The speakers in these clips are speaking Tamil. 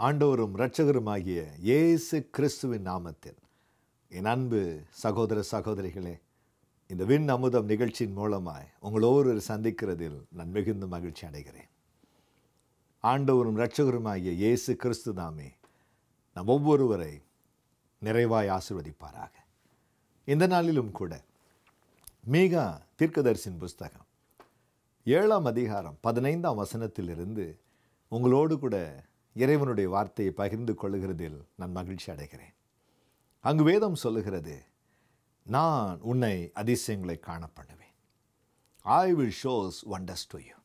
ஆண்டவரும் இரட்சகருமாகிய இயேசு கிறிஸ்துவின் நாமத்தில் என் அன்பு சகோதர சகோதரிகளே, இந்த விண் அமுதம் நிகழ்ச்சியின் மூலமாய் உங்களோடு சந்திக்கிறதில் நான் மிகுந்த மகிழ்ச்சி அடைகிறேன். ஆண்டவரும் இரட்சகருமாகிய இயேசு கிறிஸ்து தாமே நம் ஒவ்வொருவரை நிறைவாய் ஆசீர்வதிப்பாராக. இந்த நாளிலும் கூட மீகா தீர்க்கதரிசியின் புஸ்தகம் 7ஆம் அதிகாரம் 15ஆம் வசனத்திலிருந்து உங்களோடு கூட இறைவனுடைய வார்த்தையை பகிர்ந்து கொள்ளுகிறதில் நான் மகிழ்ச்சி அடைகிறேன். அங்கு வேதம் சொல்லுகிறது, நான் உன்னை அதிசயங்களை காண பண்ணுவேன். I will shows wonders to you.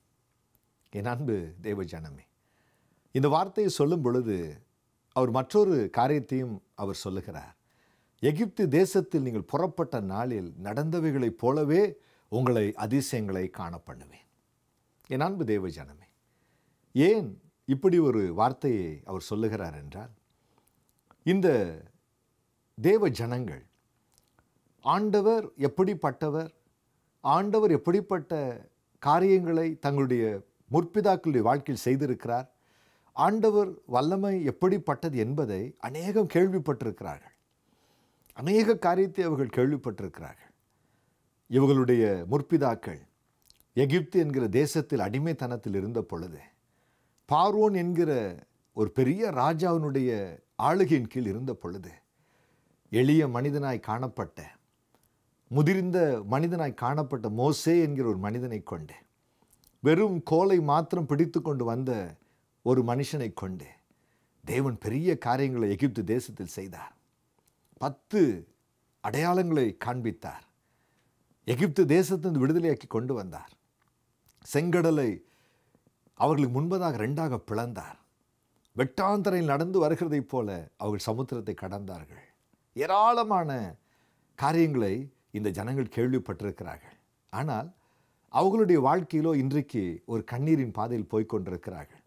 என் அன்பு தேவ ஜனமே, இந்த வார்த்தையை சொல்லும் பொழுது அவர் மற்றொரு காரியத்தையும் அவர் சொல்லுகிறார். எகிப்து தேசத்தில் நீங்கள் புறப்பட்ட நாளில் நடந்தவைகளைப் போலவே உங்களை அதிசயங்களை காண பண்ணுவேன். என் அன்பு தேவ ஜனமே, ஏன் இப்படி ஒரு வார்த்தையை அவர் சொல்லுகிறார் என்றால், இந்த தேவ ஜனங்கள் ஆண்டவர் எப்படிப்பட்டவர், ஆண்டவர் எப்படிப்பட்ட காரியங்களை தங்களுடைய முற்பிதாக்களுடைய வாழ்க்கையில் செய்திருக்கிறார், ஆண்டவர் வல்லமை எப்படிப்பட்டது என்பதை அநேகம் கேள்விப்பட்டிருக்கிறார்கள். அநேக காரியத்தை அவர்கள் கேள்விப்பட்டிருக்கிறார்கள். இவர்களுடைய முற்பிதாக்கள் எகிப்து என்கிற தேசத்தில் அடிமைத்தனத்தில் இருந்த பொழுது பார்வோன் என்கிற ஒரு பெரிய ராஜாவினுடைய ஆளுகையின் கீழ் இருந்த பொழுது எளிய மனிதனாய் காணப்பட்ட, முதிர்ந்த மனிதனாய் காணப்பட்ட மோசே என்கிற ஒரு மனிதனை கொண்டு, வெறும் கோலை மாத்திரம் பிடித்து கொண்டு வந்த ஒரு மனுஷனை கொண்டு தேவன் பெரிய காரியங்களை எகிப்து தேசத்தில் செய்தார். 10 அடையாளங்களை காண்பித்தார். எகிப்து தேசத்தின் விடுதலையாக்கி கொண்டு வந்தார். செங்கடலை அவர்களுக்கு முன்பதாக 2ஆக பிளந்தார். வெட்டாந்தரையில் நடந்து வருகிறதைப் போல அவர்கள் சமுத்திரத்தை கடந்தார்கள். ஏராளமான காரியங்களை இந்த ஜனங்கள் கேள்விப்பட்டிருக்கிறார்கள். ஆனால் அவர்களுடைய வாழ்க்கையிலோ இன்றைக்கு ஒரு கண்ணீரின் பாதையில் போய்கொண்டிருக்கிறார்கள்.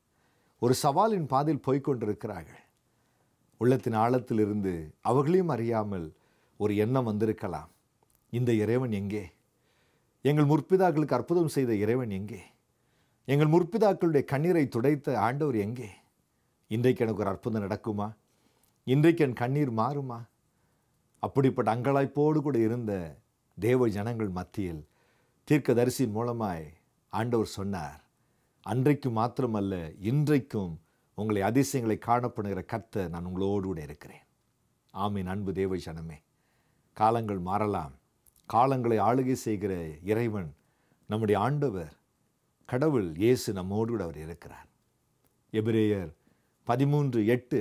ஒரு சவாலின் பாதையில் போய்கொண்டிருக்கிறார்கள். உள்ளத்தின் ஆழத்திலிருந்து அவர்களையும் அறியாமல் ஒரு எண்ணம் வந்திருக்கலாம், இந்த இறைவன் எங்கே? எங்கள் முற்பிதாக்களுக்கு அற்புதம் செய்த இறைவன் எங்கே? எங்கள் முற்பிதாக்களுடைய கண்ணீரை துடைத்த ஆண்டவர் எங்கே? இன்றைக்கு எனக்கு ஒரு அற்புதம் நடக்குமா? இன்றைக்கு என் கண்ணீர் மாறுமா? அப்படிப்பட்ட அங்கலாய்ப்போடு கூட இருந்த தேவ ஜனங்கள் மத்தியில் தீர்க்கதரிசியின் மூலமாய் ஆண்டவர் சொன்னார், அன்றைக்கு மாத்திரமல்ல, இன்றைக்கும் உங்களை அதிசயங்களை காணப்படுகிற கர்த்தர் நான் உங்களோடு கூட இருக்கிறேன். ஆமீன். அன்பு தேவ ஜனமே, காலங்கள் மாறலாம். காலங்களை ஆளுகை செய்கிற இறைவன் நம்முடைய ஆண்டவர் கடவுள் இயேசு நம்மோடு கூட அவர் இருக்கிறார். எபிரேயர் 13:8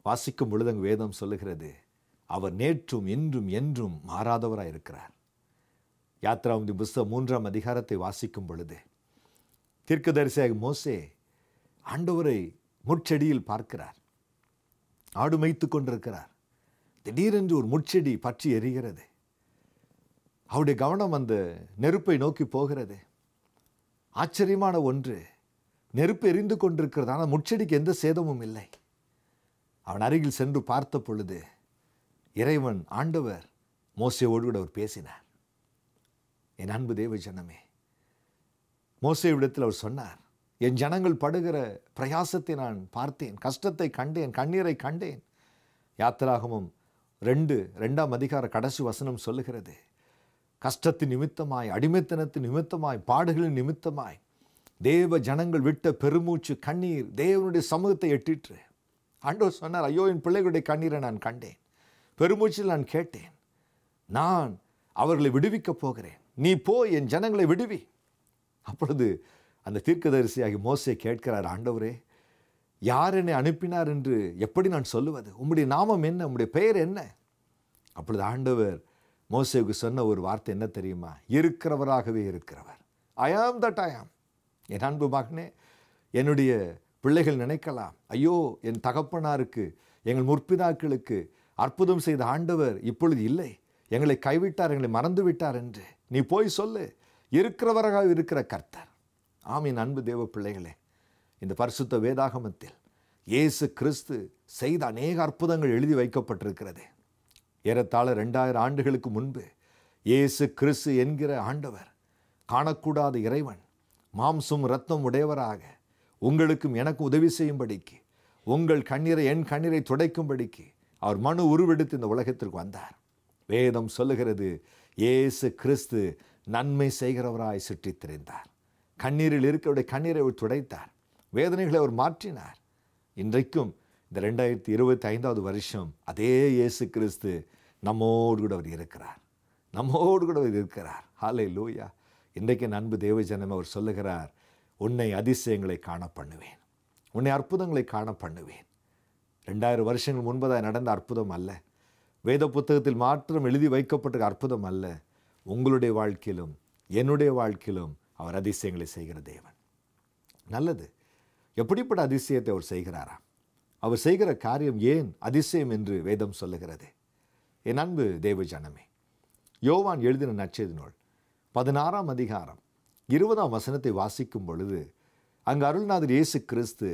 வாசிக்கும் பொழுது அங்கு வேதம் சொல்லுகிறது, அவர் நேற்றும் இன்றும் என்றும் மாறாதவராக இருக்கிறார். யாத்ராமதி புஸ்தகம் 3ஆம் அதிகாரத்தை வாசிக்கும் பொழுது தீர்க்கதரிசியாக மோசே ஆண்டவரை முட்செடியில் பார்க்கிறார். ஆடு மேய்த்து கொண்டிருக்கிறார். திடீரென்று ஒரு முட்செடி பற்றி எரிகிறது. அவருடைய கவனம் அந்த நெருப்பை நோக்கி போகிறது. ஆச்சரியமான ஒன்று, நெருப்பு எரிந்து கொண்டிருக்கிறது, ஆனால் முட்செடிக்கு எந்த சேதமும் இல்லை. அவன் அருகில் சென்று பார்த்த பொழுது இறைவன் ஆண்டவர் மோசேயோடு கூட அவர் பேசினார். என் அன்பு தேவ ஜனமே, மோசேவிடத்தில் அவர் சொன்னார், என் ஜனங்கள் படுகிற பிரயாசத்தை நான் பார்த்தேன், கஷ்டத்தை கண்டேன், கண்ணீரை கண்டேன். யாத்திராகமம் 2ஆம் அதிகார கடைசி வசனம் சொல்லுகிறது, கஷ்டத்தின் நிமித்தமாய், அடிமைத்தனத்தின் நிமித்தமாய், பாடுகளின் நிமித்தமாய் தேவ ஜனங்கள் விட்ட பெருமூச்சு கண்ணீர் தேவனுடைய சமூகத்தை எட்டிற்று. ஆண்டவர் சொன்னார், ஐயோ, என் பிள்ளைகளுடைய கண்ணீரை நான் கண்டேன், பெருமூச்சில் நான் கேட்டேன், நான் அவர்களை விடுவிக்கப் போகிறேன், நீ போய் என் ஜனங்களை விடுவி. அப்பொழுது அந்த தீர்க்கதரிசியாகி மோசே கேட்கிறார், ஆண்டவரே, யார் என்னை அனுப்பினார் என்று எப்படி நான் சொல்லுவது? உம்முடைய நாமம் என்ன? உம்முடைய பெயர் என்ன? அப்பொழுது ஆண்டவர் மோசேவுக்கு சொன்ன ஒரு வார்த்தை என்ன தெரியுமா? இருக்கிறவராகவே இருக்கிறவர். ஐ ஆம் தட் ஐ ஆம். என் அன்பு மகனே, என்னுடைய பிள்ளைகள் நினைக்கலாம், ஐயோ, என் தகப்பனாருக்கு, எங்கள் முற்பிதாக்களுக்கு அற்புதம் செய்த ஆண்டவர் இப்பொழுது இல்லை, எங்களை கைவிட்டார், எங்களை மறந்து விட்டார் என்று. நீ போய் சொல்லு, இருக்கிறவராக இருக்கிற கர்த்தர். ஆமீன். அன்பு தேவ பிள்ளைகளே, இந்த பரிசுத்த வேதாகமத்தில் இயேசு கிறிஸ்து செய்த அநேக அற்புதங்கள் எழுதி வைக்கப்பட்டிருக்கிறது. ஏறத்தாழ 2000 ஆண்டுகளுக்கு முன்பு இயேசு கிறிஸ்து என்கிற ஆண்டவர், காணக்கூடாத இறைவன், மாம்சம் இரத்தம் உடையவராக உங்களுக்கும் எனக்கும் உதவி செய்யும்படிக்கு உங்கள் கண்ணீரை என் கண்ணீரை துடைக்கும்படிக்கு அவர் மனு உருவெடுத்து இந்த உலகத்திற்கு வந்தார். வேதம் சொல்லுகிறது, இயேசு கிறிஸ்து நன்மை செய்கிறவராய் சுற்றித் திரிந்தார். கண்ணீரில் இருக்கிறவருடைய கண்ணீரை அவர் துடைத்தார். வேதனைகளை அவர் மாற்றினார். இன்றைக்கும் இந்த 2025வது வருஷம் அதே இயேசு கிறிஸ்து நம்மோடு கூட அவர் இருக்கிறார். நம்மோடு கூட அவர் இருக்கிறார். ஹல்லேலூயா. இன்றைக்கு அன்பு தேவஜனமே அவர் சொல்லுகிறார், உன்னை அதிசயங்களை காண பண்ணுவேன், உன்னை அற்புதங்களை காண பண்ணுவேன். 2000 வருஷங்கள் முன்பதாக நடந்த அற்புதம் அல்ல, வேத புத்தகத்தில் மாற்றம் எழுதி வைக்கப்பட்ட அற்புதம் அல்ல. உங்களுடைய வாழ்க்கையிலும் என்னுடைய வாழ்க்கையிலும் அவர் அதிசயங்களை செய்கிற தேவன். நல்லது. எப்படிப்பட்ட அதிசயத்தை அவர் செய்கிறாராம்? அவர் செய்கிற காரியம் ஏன் அதிசயம் என்று வேதம் சொல்லுகிறது? என் அன்பு தேவ ஜனமே, யோவான் எழுதின நற்செய்தி நூல் 16ஆம் அதிகாரம் 20ஆம் வசனத்தை வாசிக்கும் பொழுது அங்கு அருள்நாதர் இயேசு கிறிஸ்து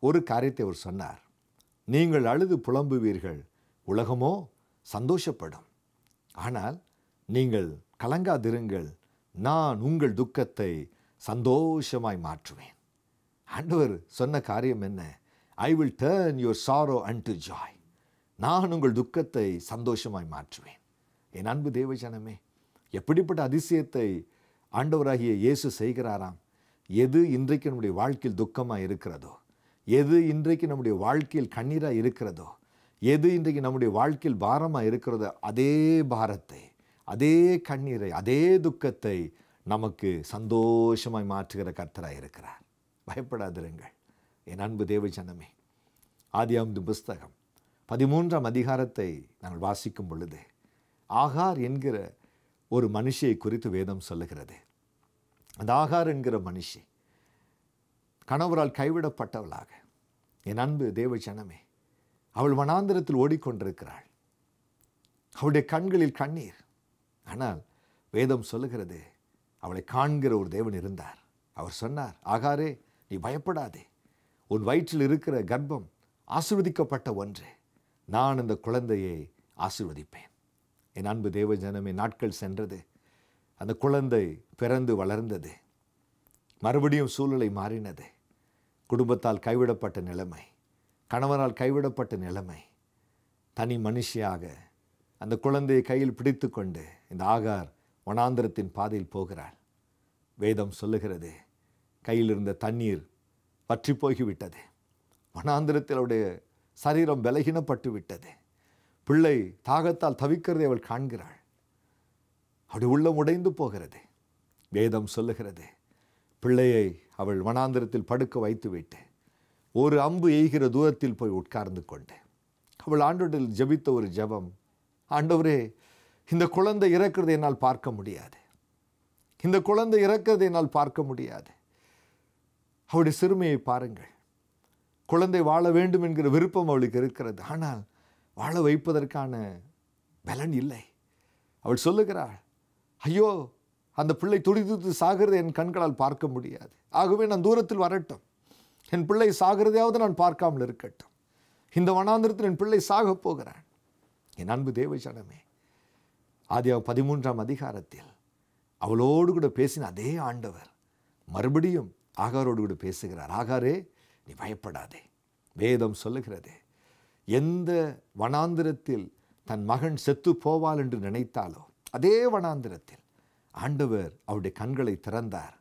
ஒரு காரியத்தை அவர் சொன்னார். நீங்கள் அழுது புலம்புவீர்கள், உலகமோ சந்தோஷப்படும். ஆனால் நீங்கள் கலங்காதிருங்கள், நான் உங்கள் துக்கத்தை சந்தோஷமாய் மாற்றுவேன். ஆண்டவர் சொன்ன காரியம் என்ன? I will turn your sorrow unto joy. நான் உங்கள் துக்கத்தை சந்தோஷமாய் மாற்றுவேன். என் அன்பு தேவஜனமே, எப்படிப்பட்ட அதிசயத்தை ஆண்டவராகிய இயேசு செய்கிறாராம்? எது இன்றைக்கு நம்முடைய வாழ்க்கையில் துக்கமாக இருக்கிறதோ, எது இன்றைக்கு நம்முடைய வாழ்க்கையில் கண்ணீராக இருக்கிறதோ, எது இன்றைக்கு நம்முடைய வாழ்க்கையில் பாரமாக இருக்கிறதோ, அதே பாரத்தை, அதே கண்ணீரை, அதே துக்கத்தை நமக்கு சந்தோஷமாய் மாற்றுகிற கர்த்தராக இருக்கிறார். பயப்படாதிருங்கள் என் அன்பு தேவஜனமே. ஆதியாகமத்தின் புஸ்தகம் 13ஆம் அதிகாரத்தை நாங்கள் வாசிக்கும் பொழுது ஆகார் என்கிற ஒரு மனுஷியை குறித்து வேதம் சொல்லுகிறது. அந்த ஆகார் என்கிற மனுஷி கணவரால் கைவிடப்பட்டவளாக, என் அன்பு தேவஜனமே, அவள் வனாந்திரத்தில் ஓடிக்கொண்டிருக்கிறாள். அவளுடைய கண்களில் கண்ணீர். ஆனால் வேதம் சொல்லுகிறது, அவளை காண்கிற ஒரு தேவன் இருந்தார். அவர் சொன்னார், ஆகாரே, நீ பயப்படாதே, உன் வயிற்றில் இருக்கிற கர்ப்பம் ஆசீர்வதிக்கப்பட்ட ஒன்று, நான் அந்த குழந்தையை ஆசீர்வதிப்பேன். என் அன்பு தேவஜனமே, நாட்கள் சென்றது. அந்த குழந்தை பிறந்து வளர்ந்தது. மறுபடியும் சூழ்நிலை மாறினது. குடும்பத்தால் கைவிடப்பட்ட நிலைமை, கணவனால் கைவிடப்பட்ட நிலைமை. தனி மனுஷியாக அந்த குழந்தையை கையில் பிடித்து கொண்டு இந்த ஆகார் வனாந்திரத்தின் பாதையில் போகிறாள். வேதம் சொல்லுகிறது, கையில் இருந்த தண்ணீர் வற்றி போய்விட்டது. வனாந்திரத்தில் அவருடைய சரீரம் பலகீனப்பட்டு விட்டது. பிள்ளை தாகத்தால் தவிக்கிறதை அவள் காண்கிறாள். அவருடைய உள்ளம் உடைந்து போகிறது. வேதம் சொல்லுகிறது, பிள்ளையை அவள் வனாந்திரத்தில் படுக்க வைத்துவிட்டு ஒரு அம்பு எய்கிற தூரத்தில் போய் உட்கார்ந்து கொண்டு அவள் ஆண்டவரில் ஜெபித்த ஒரு ஜெபம், ஆண்டவரே, இந்த குழந்தை இறக்கிறதை என்னால் பார்க்க முடியாது, இந்த குழந்தை இறக்கிறதை என்னால் பார்க்க முடியாது. அவளுடைய சிறுமையை பாருங்கள். குழந்தை வாழ வேண்டும் என்கிற விருப்பம் அவளுக்கு இருக்கிறது. ஆனால் வாழ வைப்பதற்கான பலன் இல்லை. அவள் சொல்லுகிறாள், ஐயோ, அந்த பிள்ளை துடித்து சாகிறதை என் கண்களால் பார்க்க முடியாது. ஆகவே நான் தூரத்தில் வரட்டும், என் பிள்ளை சாகிறதையாவது நான் பார்க்காமல் இருக்கட்டும். இந்த வனாந்திரத்தில் என் பிள்ளை சாக போகிறான். என் அன்பு தேவஜனமே, ஆதியாகமம் 13ஆம் அதிகாரத்தில் அவளோடு கூட பேசின அதே ஆண்டவர் மறுபடியும் ஆகாரோடு கூட பேசுகிறார். ஆகாரே, நீ பயப்படாதே. வேதம் சொல்லுகிறது, எந்த வனாந்திரத்தில் தன் மகன் செத்து போவாள் என்று நினைத்தாலோ அதே வனாந்திரத்தில் ஆண்டவர் அவருடைய கண்களை திறந்தார்.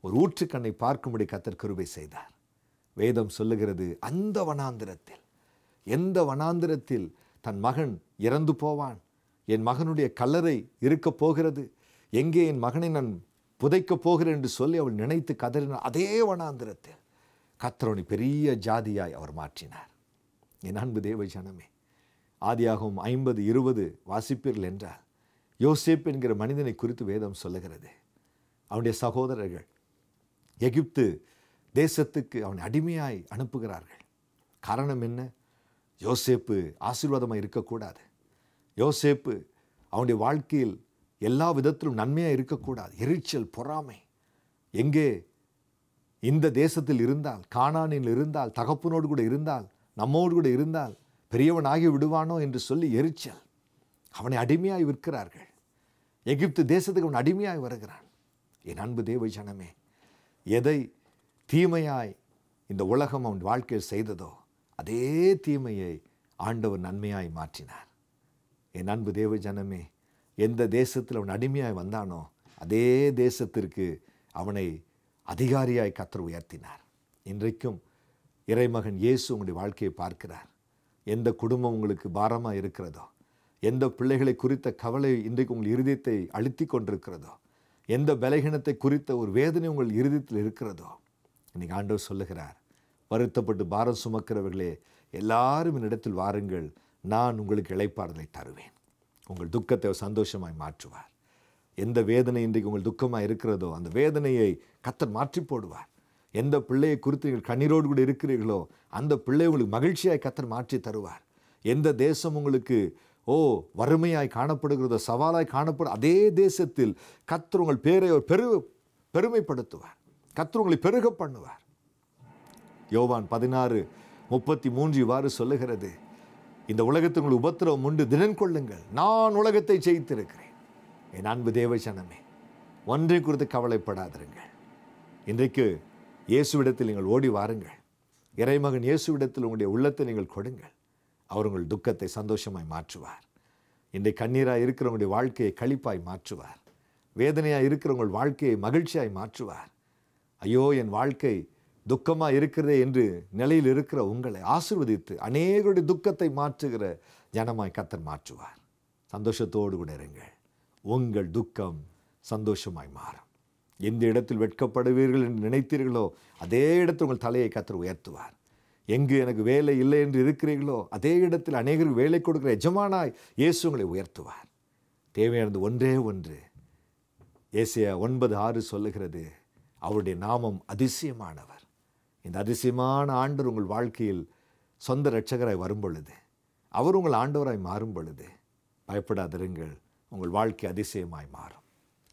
ஒரு ஊற்றுக்கண்ணை பார்க்கும்படி கர்த்தர் கிருபை செய்தார். வேதம் சொல்லுகிறது, அந்த வனாந்திரத்தில், எந்த வனாந்திரத்தில் தன் மகன் இறந்து போவான், என் மகனுடைய கல்லறை இருக்கப் போகிறது, எங்கே என் மகனை நான் புதைக்கப் போகிறேன் என்று சொல்லி அவள் நினைத்து கதறினார். அதே வனாந்திரத்தில் கர்த்தரை பெரிய ஜாதியாய் அவர் மாற்றினார். என் அன்பு தேவ ஜனமே, ஆதியாகமம் 50:20 வாசிப்பீர்கள் என்றால் யோசேப்பு என்கிற மனிதனை குறித்து வேதம் சொல்லுகிறது. அவனுடைய சகோதரர்கள் எகிப்து தேசத்துக்கு அவனை அடிமையாய் அனுப்புகிறார்கள். காரணம் என்ன? யோசேப்பு ஆசீர்வாதமாக இருக்கக்கூடாது. யோசேப்பு அவனுடைய வாழ்க்கையில் எல்லா விதத்திலும் நன்மையாக இருக்கக்கூடாது. எரிச்சல், பொறாமை. எங்கே இந்த தேசத்தில் இருந்தால், கானானில் இருந்தால், தகப்பனோடு கூட இருந்தால், நம்மோடு கூட இருந்தால் பெரியவன் ஆகி விடுவானோ என்று சொல்லி எரிச்சல். அவனை அடிமையாய் விற்கிறார்கள். எகிப்து தேசத்துக்கு அவன் அடிமையாய் வருகிறான். என் அன்பு தேவ ஜனமே, எதை தீமையாய் இந்த உலகம் அவன் வாழ்க்கையில் செய்ததோ அதே தீமையை ஆண்டவர் நன்மையாய் மாற்றினார். என் அன்பு தேவ ஜனமே, எந்த தேசத்தில் அவன் அடிமையாய் வந்தானோ அதே தேசத்திற்கு அவனை அதிகாரியாய் கர்த்தர் உயர்த்தினார். இன்றைக்கும் இறைமகன் இயேசு உங்களுடைய வாழ்க்கையை பார்க்கிறார். எந்த குடும்பம் உங்களுக்கு பாரமாக இருக்கிறதோ, எந்த பிள்ளைகளை குறித்த கவலை இன்றைக்கு உங்கள் இருதயத்தை அழுத்தி கொண்டிருக்கிறதோ, எந்த பலகீனத்தை குறித்த ஒரு வேதனை உங்கள் இருதயத்தில் இருக்கிறதோ, இன்னைக்கு ஆண்டவர் சொல்லுகிறார், வருத்தப்பட்டு பாரம் சுமக்கிறவர்களே எல்லாரும் என்னிடத்தில் வாருங்கள், நான் உங்களுக்கு இளைப்பாறுதலை தருவேன். உங்கள் துக்கத்தை சந்தோஷமாய் மாற்றுவார். எந்த வேதனை இன்றைக்கு உங்கள் துக்கமாக இருக்கிறதோ அந்த வேதனையை கர்த்தர் மாற்றி போடுவார். எந்த பிள்ளையை குறித்து நீங்கள் கண்ணீரோடு கூட இருக்கிறீர்களோ அந்த பிள்ளை உங்களுக்கு மகிழ்ச்சியாய் கர்த்தர் மாற்றி தருவார். எந்த தேசம் உங்களுக்கு வறுமையாய் காணப்படுகிறதோ, சவாலாய் காணப்படும் அதே தேசத்தில் கர்த்தர் உங்கள் பேரை பெருமைப்படுத்துவார். கர்த்தர் உங்களை பெருக பண்ணுவார். யோவான் 16:33 இவ்வாறு சொல்லுகிறது, இந்த உலகத்தில் உங்கள் உபத்திரவம் உண்டு, திடன் கொள்ளுங்கள், நான் உலகத்தை ஜெயித்திருக்கிறேன். என் அன்பு தேவ ஜனமே, ஒன்றை குறித்து கவலைப்படாதிருங்கள். இன்றைக்கு இயேசுவிடத்தில் நீங்கள் ஓடி வாருங்கள். இறைமகன் இயேசுவிடத்தில் உங்களுடைய உள்ளத்தை நீங்கள் கொடுங்கள். அவர் உங்கள் துக்கத்தை சந்தோஷமாய் மாற்றுவார். இன்றைக்கு கண்ணீராக இருக்கிறவங்களுடைய வாழ்க்கையை களிப்பாய் மாற்றுவார். வேதனையாக இருக்கிற உங்கள் வாழ்க்கையை மகிழ்ச்சியாய் மாற்றுவார். ஐயோ, என் வாழ்க்கை துக்கமாக இருக்கிறதே என்று நிலையில் இருக்கிற உங்களை ஆசீர்வதித்து அநேகருடைய துக்கத்தை மாற்றுகிற ஜனமாய் கர்த்தர் மாற்றுவார். சந்தோஷத்தோடு கூட இருங்கள். உங்கள் துக்கம் சந்தோஷமாய் மாறும். எந்த இடத்தில் வெட்கப்படுவீர்கள் என்று நினைத்தீர்களோ அதே இடத்தில் உங்கள் தலையை கர்த்தர் உயர்த்துவார். எங்கு எனக்கு வேலை இல்லை என்று இருக்கிறீர்களோ அதே இடத்தில் அநேகருக்கு வேலை கொடுக்கிற எஜமானாய் இயேசு உங்களை உயர்த்துவார். தேவையானது ஒன்றே ஒன்று. ஏசாயா 9:6 சொல்லுகிறது, அவருடைய நாமம் அதிசயமானவர். இந்த அதிசயமான ஆண்டவர் உங்கள் வாழ்க்கையில் சொந்த இரட்சகராய் வரும் பொழுது, அவர் உங்கள் ஆண்டவராய் மாறும் பொழுது பயப்படாதிருங்கள். உங்கள் வாழ்க்கை அதிசயமாய் மாறும்.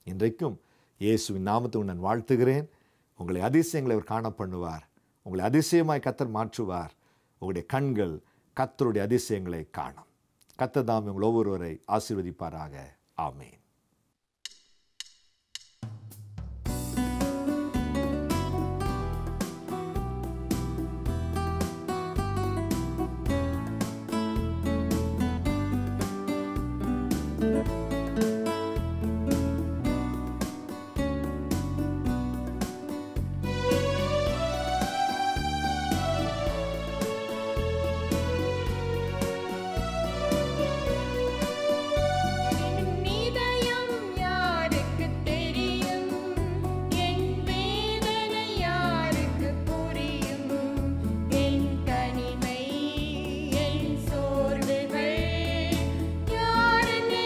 இன்றைக்கும் இயேசுவின் நாமத்தை நான் வாழ்த்துகிறேன். உங்களை அதிசயங்களை அவர் காண பண்ணுவார். உங்களை அதிசயமாய் கர்த்தர் மாற்றுவார். உங்களுடைய கண்கள் கர்த்தருடைய அதிசயங்களை காணும். கர்த்தர் தாமே உங்கள் ஒவ்வொருவரை ஆசீர்வதிப்பாராக. ஆமென். யார் என்னை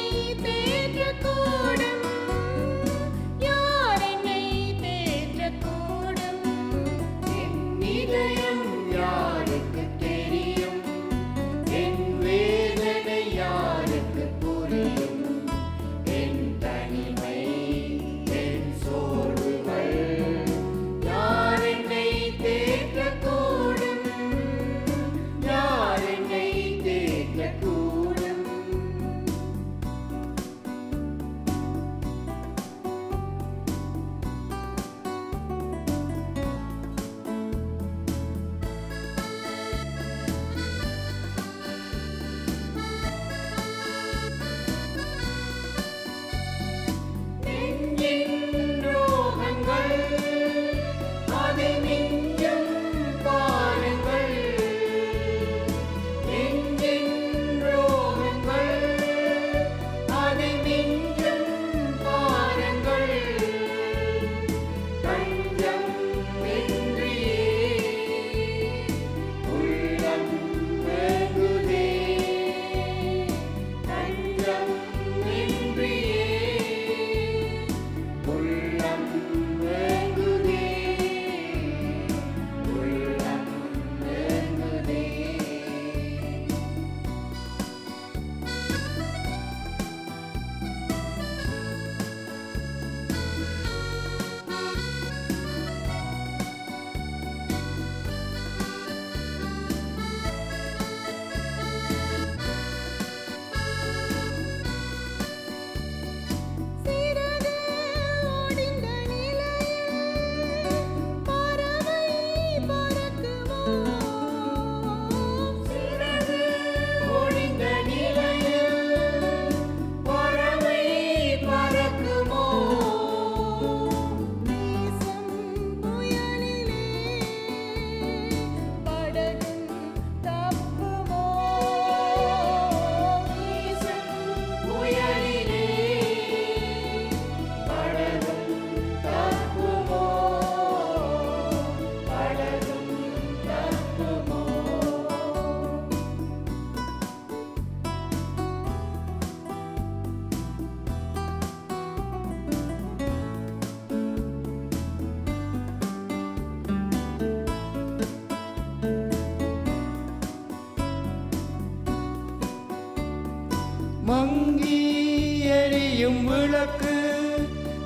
எரியும் விளக்கு,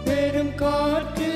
பெரும் காற்று